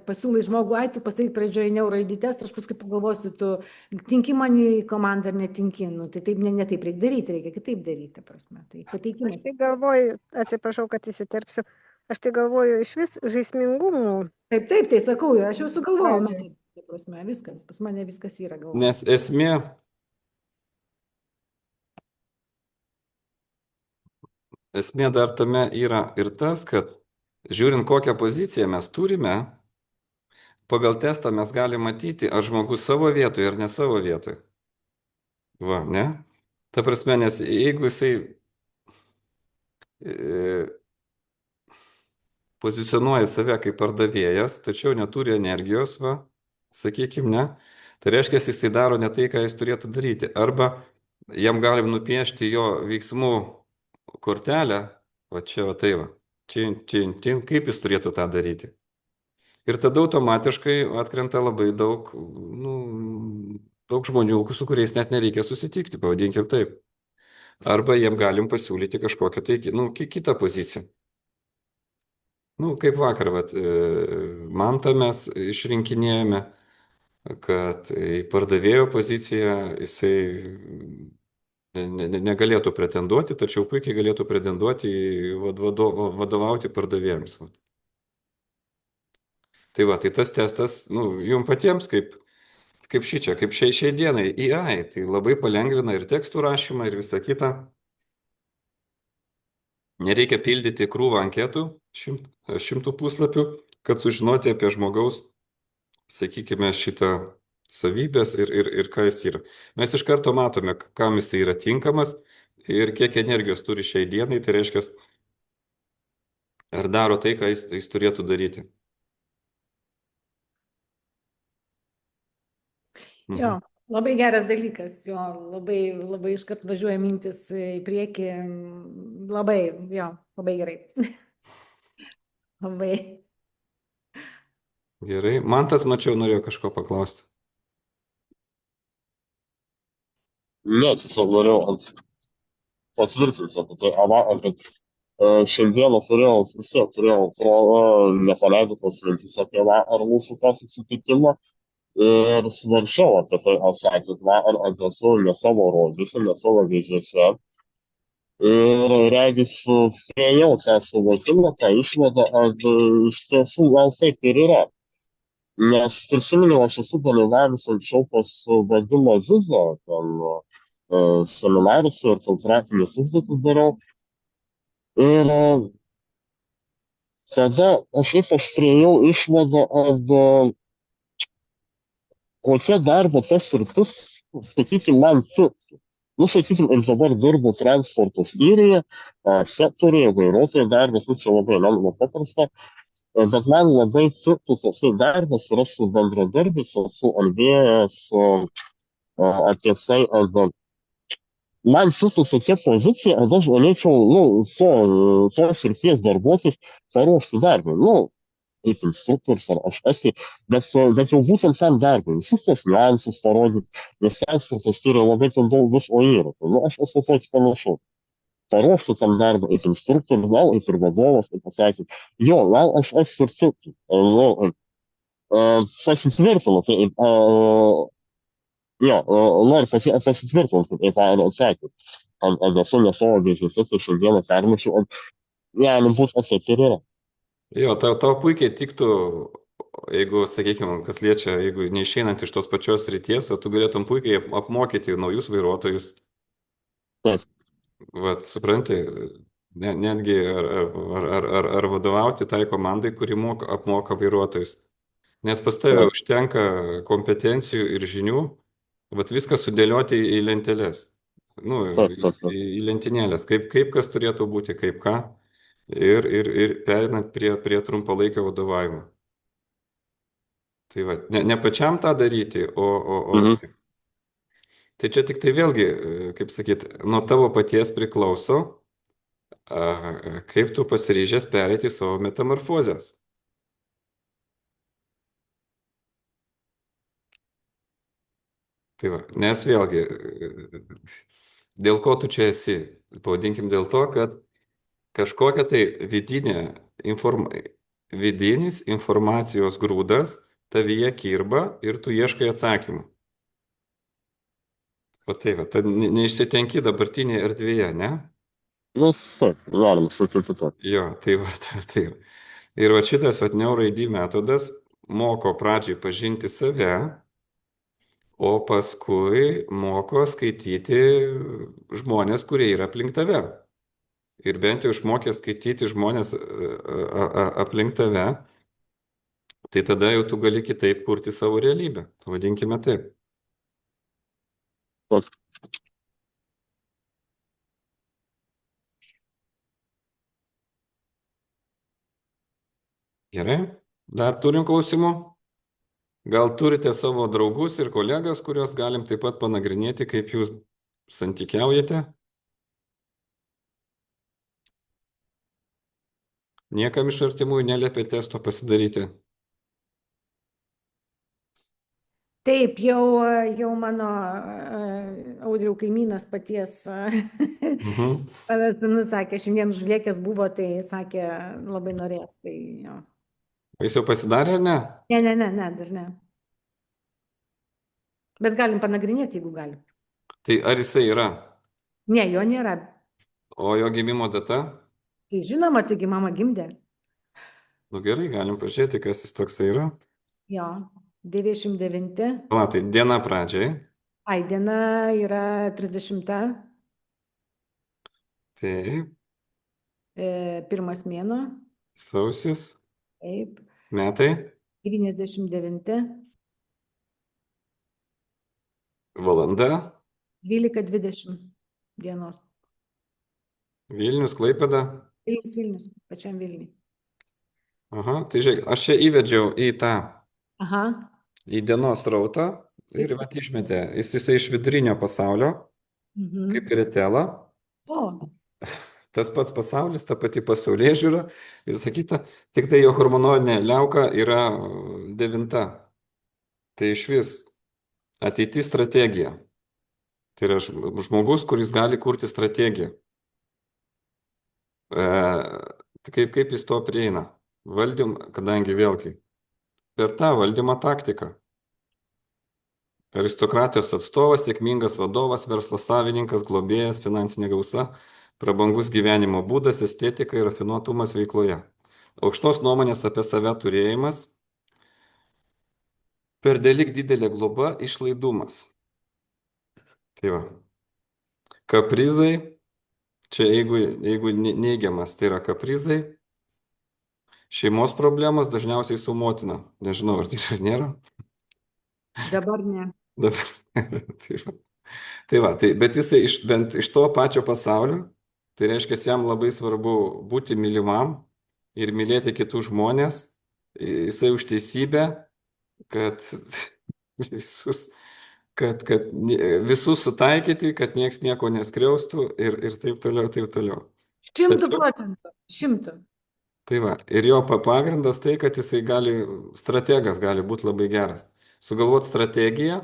C: pasiūlai žmogų, tu pasakyk pradžioje neuraidį testą, aš paskui pagalvosiu, tu tinki man į komandą ar netinki, tai taip, ne taip reikia daryti, reikia kitaip daryti, ta prasme, tai
B: Aš
C: pateikimas.
B: tai galvoju, atsiprašau, kad įsiterpsiu, aš tai galvoju iš vis žaismingumų.
C: Taip, tai sakau, aš jau sugalvojau metodą, ta prasme, viskas, pas mane viskas yra galvoje.
A: Nes esmė dar tame yra ir tas, kad žiūrint kokią poziciją mes turime, pagal testą mes galime matyti, ar žmogus savo vietoje ar ne savo vietoje. Va, ne? Ta prasme, nes jeigu jisai pozicionuoja save kaip pardavėjas, tačiau neturi energijos, va, sakykime, ne, tai reiškia, jisai daro ne tai, ką jis turėtų daryti. Arba jam galim nupiešti jo veiksmų kortelę, va čia, va tai va, kaip jis turėtų tą daryti. Ir tada automatiškai atkrenta labai daug žmonių, su kuriais net nereikia susitikti, pavadinkim taip. Arba jiem galim pasiūlyti kažkokią tai, kitą poziciją. Kaip vakar, Mantą mes išrinkinėjome, kad į pardavėjo poziciją jisai negalėtų pretenduoti, tačiau puikiai galėtų pretenduoti į vadovauti pardavėjams. Tai tas testas, jums patiems kaip šiai dienai AI, tai labai palengvina ir tekstų rašymą ir visą kitą. Nereikia pildyti krūvą anketų 100 puslapių, kad sužinoti apie žmogaus, sakykime, šitą savybės ir ką jis yra. Mes iš karto matome, kam jis yra tinkamas ir kiek energijos turi šiai dienai, tai reiškia, ar daro tai, ką jis turėtų daryti.
C: Jo, labai geras dalykas, jo, labai iškart važiuoja mintis į priekį, labai gerai. Labai.
A: Gerai, Mantas, mačiau, norėjo kažko paklausti.
D: Ne, tiesiog norėjau patvirtinti apie tai, kad šiandieną turėjau progą nepaleido tos mintis apie ar mūsų tą susitikimą ir svarsčiau apie tai, ar adresuoju ne savo rodžiuose, ne savo vėžėse. Ir regis priėjau tą suvokimą, tą išvadą, kad iš tiesų gal taip ir yra. Nes prisiminiau, aš esu dalyvavęs anksčiau pas Vadimą Zizą, ten seminarus ir kontraktinius užduotis dariau. Ir tada aš priėjau išvadą, kad kokia darbo ta sritis, sakykime, man tiktų. Nu, sakykim, aš dabar dirbu transporto skyriuje, sektoriuje, vairuotojo darbas, nu, čia labai lengva paprasta, bet man labai tiktų toksai darbas, ir aš su bendradarbiais esu kalbėjęs apie tai, kad man tiktų tokia pozicija, kad aš galėčiau, nu, tos srities darbuotis paruošti darbui. Nu, kaip instruktorius ar kažkas tai, bet jau būtent tam darbui, visus tos niuansus parodyti, nes transportas turi labai ten daug visko įrankio. Nu, aš esu toks panašus. Paruošti tam darbą, kaip instruktorius, gal kaip ir vadovas, kaip pasakyti, jo, gal aš ir tiktų. Nu, pasitvirtinu, tai, jo, noriu pasitvirtinti, kaip atsakyti. Ant esu ne savo dėžėse, tai šiandieną permačiau, gali būti, kad taip ir yra.
A: Jo, tau puikiai tiktų, jeigu, sakykime, kas liečia, jeigu neišeinant iš tos pačios ryties, o tu galėtum puikiai apmokyti naujus vairuotojus.
D: Taip.
A: Vat, supranti, netgi ar vadovauti tai komandai, kuri apmoka vairuotojus. Nes pas tave
D: Taip.
A: užtenka kompetencijų ir žinių, vat viską sudėlioti į lenteles, nu,
D: Taip, taip, taip.
A: į lentynėlės, kaip kas turėtų būti, kaip ką, ir perinant prie trumpalaikio vadovavimo. Tai va, ne pačiam tą daryti, o
D: Mhm.
A: tai čia tik tai vėlgi, kaip sakyt, nuo tavo paties priklauso, kaip tu pasiryžęs pereiti savo metamorfozės. Tai va, nes vėlgi, dėl ko tu čia esi? Pavadinkim dėl to, kad kažkokia tai vidinis informacijos grūdas tavyje kirba ir tu ieškai atsakymų. O tai va, tad neišsitenki dabartinėje erdvėje, ne?
D: Nu, taip, galima sakyti taip.
A: Jo, tai va, tai va. Ir va šitas va NeuroID metodas moko pradžiai pažinti save, o paskui moko skaityti žmonės, kurie yra aplink tave. Ir bent jau išmokė skaityti žmonės aplink tave, tai tada jau tu gali kitaip kurti savo realybę. Pavadinkime taip.
D: Taip.
A: Gerai? Dar turim klausimų? Gal turite savo draugus ir kolegas, kuriuos galim taip pat panagrinėti, kaip jūs santykiaujate? Niekam iš artimųjų neliepė testo pasidaryti.
C: Taip, jau mano Audriau kaimynas paties
A: Mhm.
C: sakė, šiandien žulėkės buvo, tai sakė, labai norės. Tai jo.
A: O jis jau pasidarė ar ne?
C: Ne, dar ne. Bet galim panagrinėti, jeigu galim.
A: Tai ar jisai yra?
C: Ne, jo nėra.
A: O jo gimimo data?
C: Tai žinoma, taigi mama gimdė.
A: Nu gerai, galim pažiūrėti, kas jis toksai yra.
C: Jo, 99.
A: Va, tai diena pradžiai.
C: Ai, diena yra 30.
A: Taip,
C: Pirmas mėnuo.
A: sausis,
C: Taip.
A: metai,
C: 99.
A: valanda,
C: 12:20 dienos.
A: Vilnius, Klaipėda.
C: Vilnius, pačiam Vilniui.
A: Aha, tai žiūrėk, aš čia įvedžiau į tą,
C: Aha.
A: į dienos rautą ir vat išmetė. Jis iš vidurinio pasaulio, kaip ir Etela.
C: O,
A: Tas pats pasaulis, ta pati pasaulėžiūra, visa kita, tik tai jo hormonolinė liauka yra 9. Tai iš vis ateitis strategija. Tai yra žmogus, kuris gali kurti strategiją. Kaip jis to prieina? Kadangi vėlgi per tą valdymo taktiką. Aristokratijos atstovas, sėkmingas vadovas, verslo savininkas, globėjas, finansinė gausa, prabangus gyvenimo būdas, estetika ir rafinuotumas veikloje. Aukštos nuomonės apie save turėjimas, pernelyg didelė globa, išlaidumas. Tai va. Kaprizai, čia jeigu neigiamas, tai yra kaprizai. Šeimos problemos dažniausiai su motina. Nežinau, ar tai čia nėra.
C: dabar ne.
A: Tai va. Tai va, tai, bet jisai bent iš to pačio pasaulio, tai reiškia, jam labai svarbu būti mylimam ir mylėti kitus žmonės. Jisai už teisybę, kad visus, visus sutaikyti, kad nieks nieko neskriaustų ir taip toliau, taip toliau.
C: 100%. 100.
A: Tai va, ir jo pagrindas tai, kad jisai gali, strategas gali būti labai geras. Sugalvoti strategiją,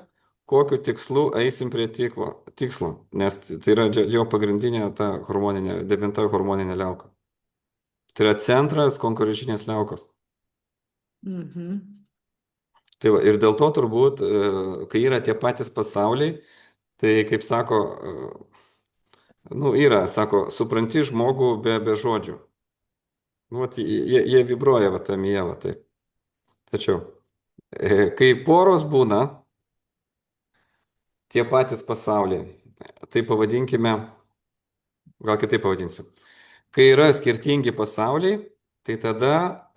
A: kokiu tikslu eisim prie tikslo, nes tai yra jo pagrindinė ta hormoninė, 9 hormoninė liauka. Tai yra centras konkurencinės liaukos.
C: Mhm.
A: Tai va, ir dėl to turbūt, kai yra tie patys pasauliai, tai kaip sako, yra, sako, supranti žmogų be žodžių. Vat, jie vibruoja va tamyje, va taip. Tačiau, kai poros būna tie patys pasauliai, tai pavadinkime, gal kitaip pavadinsiu. Kai yra skirtingi pasauliai, tai tada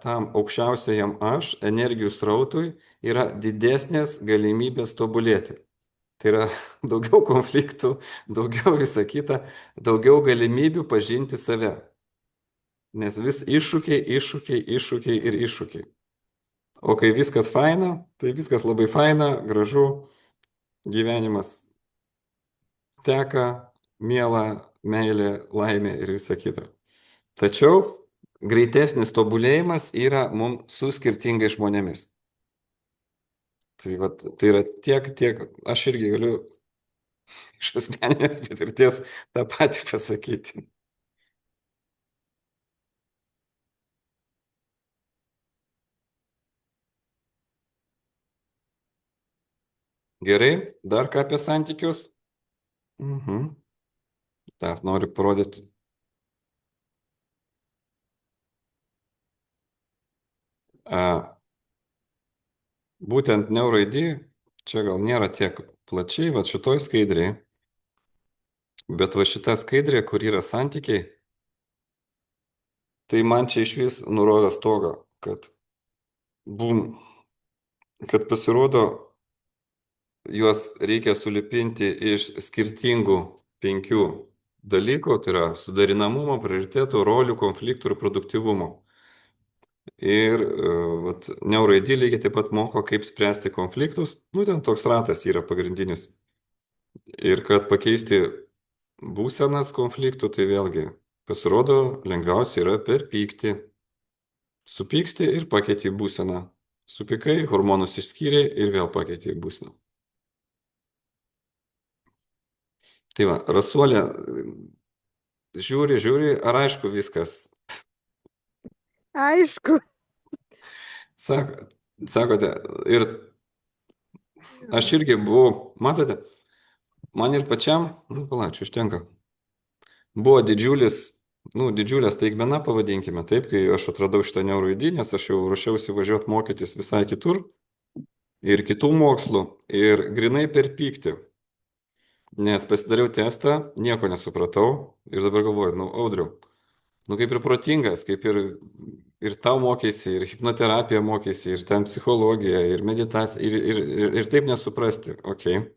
A: tam aukščiausiajam aš, energijų srautui, yra didesnės galimybės tobulėti. Tai yra daugiau konfliktų, daugiau visą kitą, daugiau galimybių pažinti save. Nes vis iššūkiai, iššūkiai, iššūkiai ir iššūkiai. O kai viskas faina, tai viskas labai faina, gražu, gyvenimas teka, miela, meilė, laimė ir visa kita. Tačiau greitesnis tobulėjimas yra mums su skirtingais žmonėmis. Tai, tai yra tiek, aš irgi galiu iš asmeninės patirties tą patį pasakyti. Gerai, dar ką apie santykius? Dar noriu parodyti. Būtent neuroidy, čia gal nėra tiek plačiai, va šitoj skaidrėje, bet va šita skaidrė, kur yra santykiai, tai man čia iš vis nurovė stogą, kad pasirodo, juos reikia sulipinti iš skirtingų 5 dalykų, tai yra sudarinamumo, prioritetų, rolių, konfliktų ir produktyvumo. Ir neuroidy lygiai taip pat moko, kaip spręsti konfliktus. Būtent toks ratas yra pagrindinis. Ir kad pakeisti būsenas konfliktų, tai vėlgi pasirodo lengviausia yra per pyktį. Supyksti ir pakeiti būseną. Supykai, hormonus išskyrė ir vėl pakeiti būseną. Tai va, Rasuolė žiūri, ar aišku viskas?
B: Aišku.
A: Sakote, ir aš irgi buvau, matote, man ir pačiam, palačiu, užtenka. Buvo didžiulė staigmena, pavadinkime taip, kai aš atradau šitą neuroidį, nes aš jau ruošiausi važiuoti mokytis visai kitur ir kitų mokslų ir grinai per pyktį. Nes pasidariau testą, nieko nesupratau ir dabar galvoju, Audriau, kaip ir protingas, kaip ir tau mokėsi, ir hipnoterapiją mokėsi, ir ten psichologija, ir meditacija, ir taip nesuprasti. Okay.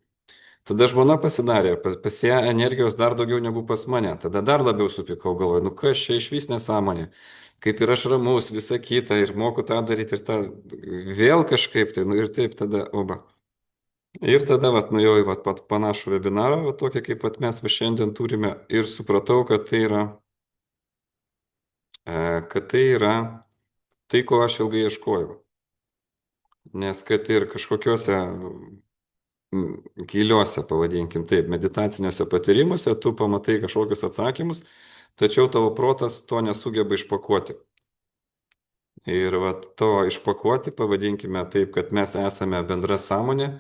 A: Tada žmona pasidarė, pas ją energijos dar daugiau negu pas mane. Tada dar labiau supykau, galvoju, kas čia iš vis nesąmonė. Kaip ir aš ramus, visa kita, ir moku tą daryti, ir tą vėl kažkaip, tai, ir taip tada, oba. Ir tada, nuėjau į panašų webinarą, tokį, kaip mes šiandien turime, ir supratau, kad tai yra tai, ko aš ilgai ieškojau. Nes kad ir kažkokiuose giliuose, pavadinkim taip, meditaciniuose patyrimuose, tu pamatai kažkokius atsakymus, tačiau tavo protas to nesugeba išpakuoti. Ir to išpakuoti, pavadinkime taip, kad mes esame bendra sąmonė,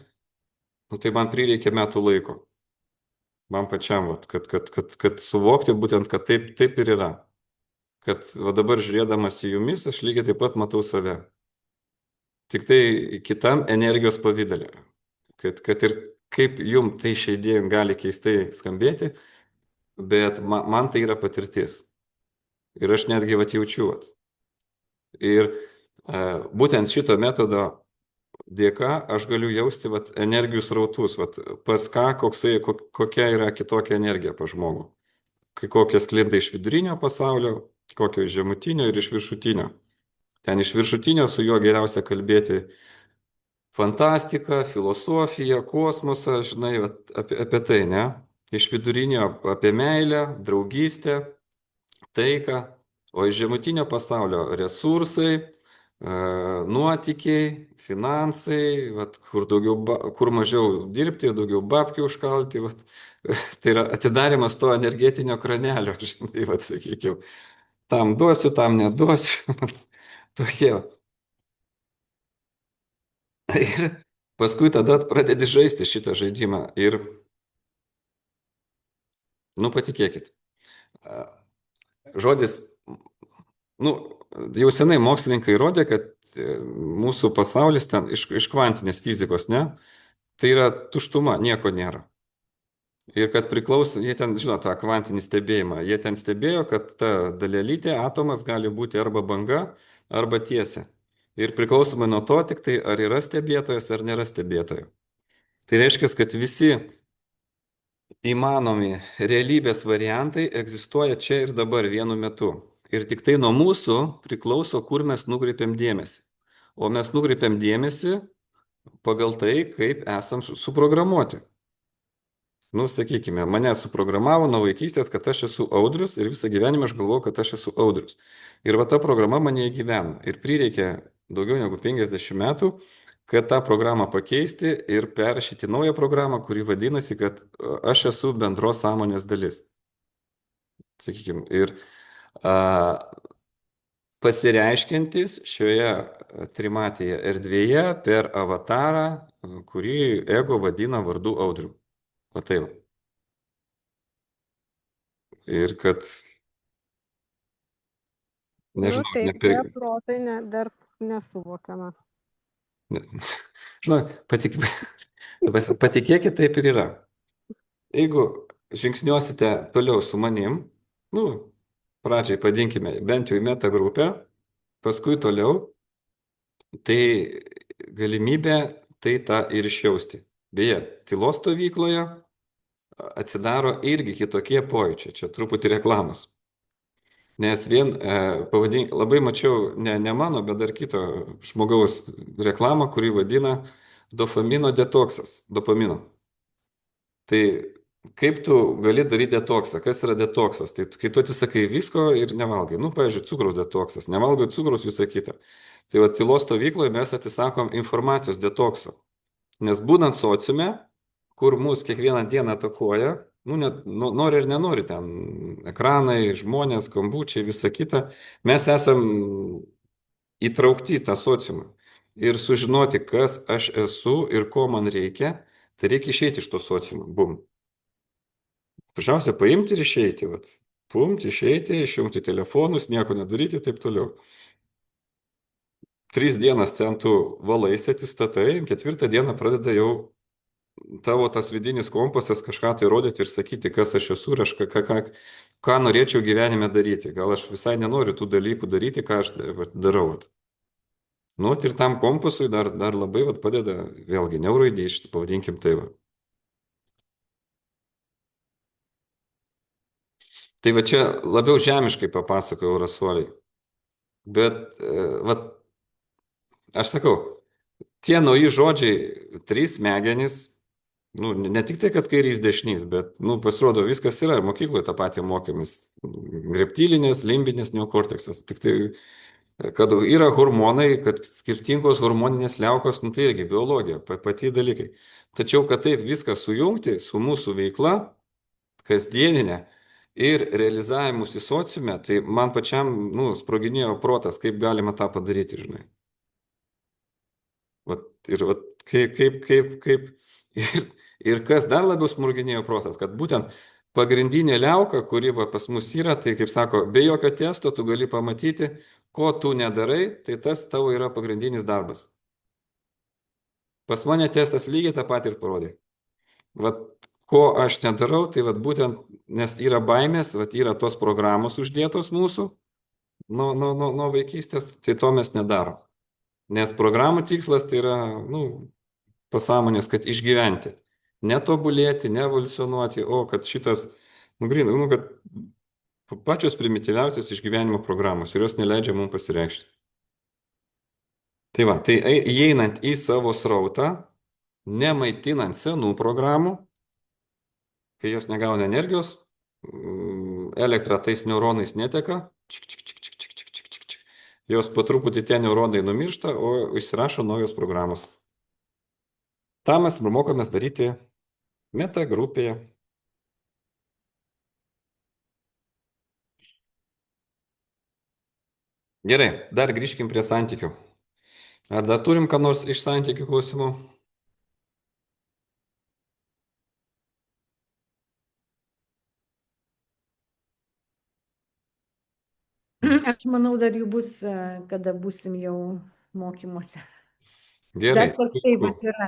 A: tai man prireikė metų laiko. Man pačiam, kad suvokti būtent, kad taip ir yra. Kad dabar žiūrėdamas į jumis, aš lygiai taip pat matau save. Tik tai kitam energijos pavydalė. Kad ir kaip jum tai šiandien gali keistai skambėti, bet man tai yra patirtis. Ir aš netgi jaučiu. Ir būtent šito metodo dėka aš galiu jausti vat, energijų srautus, vat, pas ką, kokia yra kitokia energija pas žmogų. Kai kokia sklinda iš vidurinio pasaulio, kokio iš žemutinio ir iš viršutinio. Ten iš viršutinio su juo geriausia kalbėti fantastika, filosofija, kosmosą, žinai, vat, apie tai, ne? Iš vidurinio apie meilę, draugystę, taiką, o iš žemutinio pasaulio resursai, nuotykiai, finansai, vat, kur mažiau dirbti, daugiau babkių užkalti, vat, tai yra atidarimas to energetinio kranelio, žinai, vat, sakykime, tam duosiu, tam neduosiu, tokie. Ir paskui tada pradedi žaisti šitą žaidimą ir, nu, patikėkit, žodis, nu, jau senai mokslininkai įrodė, kad mūsų pasaulis ten iš kvantinės fizikos, ne, tai yra tuštuma, nieko nėra. Ir kad priklauso, jie ten, žinot, tą kvantinį stebėjimą, jie ten stebėjo, kad ta dalelytė, atomas gali būti arba banga, arba tiesia. Ir priklausomai nuo to tik tai, ar yra stebėtojas, ar nėra stebėtojo. Tai reiškia, kad visi įmanomi realybės variantai egzistuoja čia ir dabar vienu metu. Ir tik tai nuo mūsų priklauso, kur mes nukreipiam dėmesį. O mes nukreipiam dėmesį pagal tai, kaip esam suprogramuoti. Nu, sakykime, mane suprogramavo nuo vaikystės, kad aš esu audrius ir visą gyvenimą aš galvoju, kad aš esu audrius. Ir va ta programa mane įgyveno. Ir prireikė daugiau negu 50 metų, kad tą programą pakeisti ir perrašyti naują programą, kuri vadinasi, kad aš esu bendros sąmonės dalis. Sakykime, ir pasireiškiantis šioje trimatėje erdvėje per avatarą, kurį ego vadina vardu audriu. O tai va. Ir kad, nežinau,
B: taip, be protai dar nesuvokiama.
A: Žinau, patikėkit, taip ir yra. Jeigu žingsniuosite toliau su manim, nu, pradžiai padinkime bent jau į meta grupę, paskui toliau, tai galimybė tai tą ir išjausti. Beje, tylos stovykloje atsidaro irgi kitokie pojūčiai, čia truputį reklamos. Nes vien, labai mačiau, ne mano, bet dar kito žmogaus reklamą, kurį vadina dopamino detoksas, dopamino. Tai kaip tu gali daryti detoksą? Kas yra detoksas? Tai kai tu atsisakai visko ir nevalgai, nu, pavyzdžiui, cukraus detoksas, nevalgai cukraus, visą kitą. Tai va, tylos stovykloje mes atsisakom informacijos detokso. Nes būnant sociume, kur mus kiekvieną dieną atakuoja, nu, net nori ir nenori ten, ekranai, žmonės, skambučiai, visa kita, mes esam įtraukti į tą sociumą. Ir sužinoti, kas aš esu ir ko man reikia, tai reikia išeiti iš to sociumo. Bum. Paprasčiausia paimti ir išeiti. Vat. Pumti, išeiti, išjungti telefonus, nieko nedaryti ir taip toliau. 3 dienas ten tu valaisi, atsistatai, 4 dieną pradeda jau tavo tas vidinis kompasas kažką tai rodyti ir sakyti, kas aš esu ir aš ką norėčiau gyvenime daryti. Gal aš visai nenoriu tų dalykų daryti, ką aš darau. Nu, ir tam kompasui dar labai padeda, vėlgi, neuroidėjišti, pavadinkim tai. Tai va čia labiau žemiškai papasakoju rasuoliai. Bet, aš sakau, tie nauji žodžiai, 3 smegenys, nu, ne tik tai, kad kairys dešinys, bet, nu, pasirodo, viskas yra, mokykloje tą patį mokėmės. Reptilinės, limbinės, neokorteksas. Tik tai, kad yra hormonai, kad skirtingos hormoninės liaukos, nu, tai irgi biologija, pati dalykai. Tačiau, kad taip viską sujungti su mūsų veikla, kasdieninė ir realizavimus į sociume, tai man pačiam, nu, sproginėjo protas, kaip galima tą padaryti, žinai. Kaip. Ir kas dar labiau smurginėjo protas, kad būtent pagrindinė liauka, kuri pas mus yra, tai kaip sako, be jokio testo tu gali pamatyti, ko tu nedarai, tai tas tavo yra pagrindinis darbas. Pas mane testas lygiai tą patį ir parodė. Vat, ko aš nedarau, tai vat, būtent, nes yra baimės, vat, yra tos programos uždėtos mūsų nuo vaikystės, tai to mes nedarom. Nes programų tikslas tai yra, nu, pasąmonės, kad išgyventi. Netobulėti, neevoliucionuoti, o kad šitas, nu, gryn, nu, kad pačios primityviausios išgyvenimo programos ir jos neleidžia mums pasireikšti. Tai va, tai įeinant į savo srautą, nemaitinant senų programų, kai jos negauna energijos, elektra tais neuronais neteka, čik, čik, čik, čik, čik, čik, čik, čik, čik. Jos po truputį tie neuronai numiršta, o įsirašo naujos programos. Ta mes mokomės daryti meta grupėje. Gerai, dar grįžkim prie santykių. Ar dar turim ką nors iš santykių klausimų?
C: Aš manau, dar jų bus, kada būsim jau mokymuose.
A: Gerai,
C: Bet toks tai
A: puiku.
C: vat yra.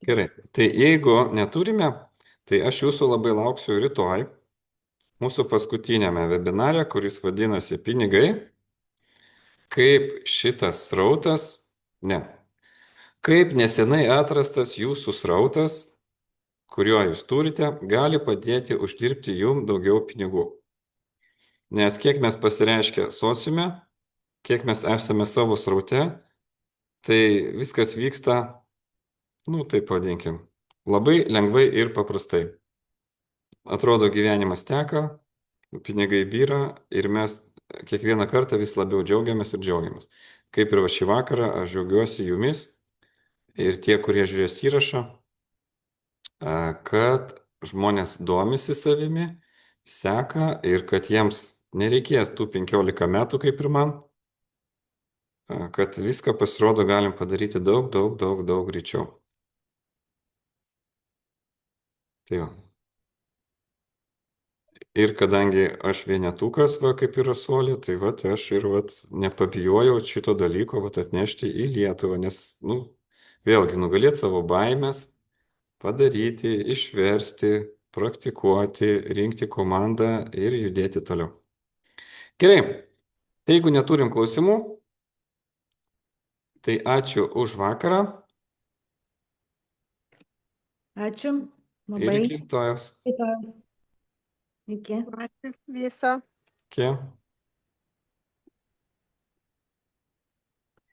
A: Gerai, tai jeigu neturime, tai aš jūsų labai lauksiu rytoj, mūsų paskutinėme webinare, kuris vadinasi Pinigai, kaip šitas srautas, ne, kaip nesenai atrastas jūsų srautas, kuriuo jūs turite, gali padėti uždirbti jums daugiau pinigų. Nes kiek mes pasireiškia sociume, kiek mes esame savo sraute, tai viskas vyksta, nu taip vadinkim, labai lengvai ir paprastai. Atrodo, gyvenimas teka, pinigai byra ir mes kiekvieną kartą vis labiau džiaugiamės ir džiaugiamės. Kaip ir va šį vakarą, aš džiaugiuosi jumis ir tie, kurie žiūrės įrašą, kad žmonės domisi savimi, seka ir kad jiems nereikės tų 15 metų kaip ir man, kad viską pasirodo galim padaryti daug, daug, daug, daug greičiau. Tai va. Ir kadangi aš vienetukas, va, kaip yra solė, tai va, tai aš ir va, nepabijojau šito dalyko va, atnešti į Lietuvą, nes, nu, vėlgi, nugalėti savo baimės, padaryti, išversti, praktikuoti, rinkti komandą ir judėti toliau. Gerai, tai jeigu neturim klausimų, tai ačiū už vakarą
C: Ačiū.
A: ir
C: Labai.
A: iki rytojaus.
C: Rytojaus. Iki.
B: Ačiū viso.
A: Iki.